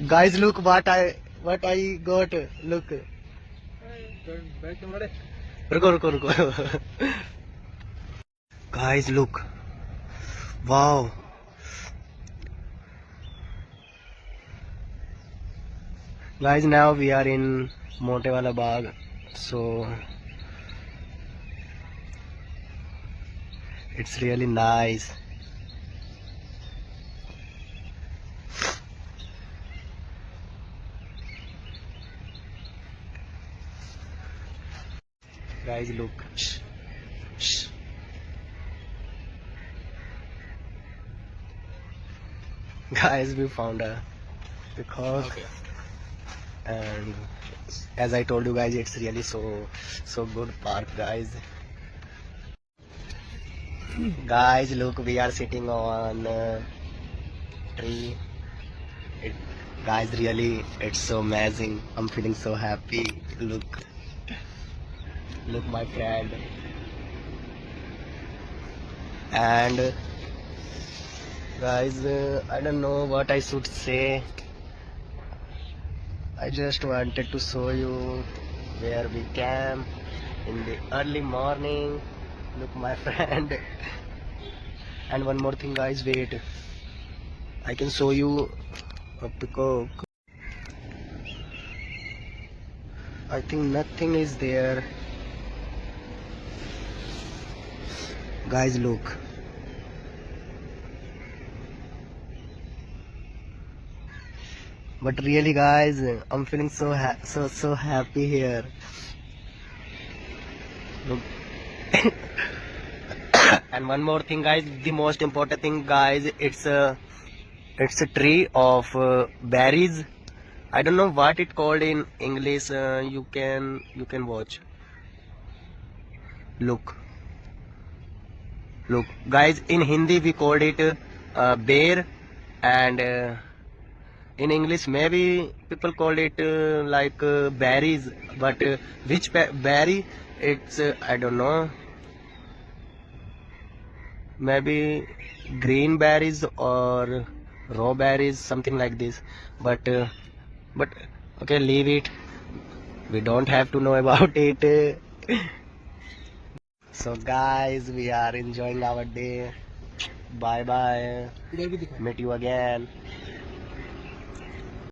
Guys, look what I got. Look. रुको. Guys, look. Wow. Guys, now we are in Montewala Bagh. So it's really nice. Guys, look. Guys, we found a peacock. Okay. And as I told you guys, it's really so good park, guys. Guys, look, we are sitting on a tree. Guys, really, it's so amazing. I'm feeling so happy. Look, my friend. And guys, I don't know what I should say. I just wanted to show you where we camp in the early morning. Look, my friend. And one more thing, guys, wait. I can show you a peacock. I think nothing is there. Guys, look. But really, guys, I'm feeling so happy here. Look. And one more thing, guys, the most important thing, guys, it's a tree of berries. I don't know what it called in English. You can watch. Look, guys, in Hindi we called it bear, and in English maybe people call it like berries, but which berry? It's I don't know. Maybe green berries or raw berries, something like this. But okay, leave it. We don't have to know about it. So guys, we are enjoying our day. Bye bye. Meet you again.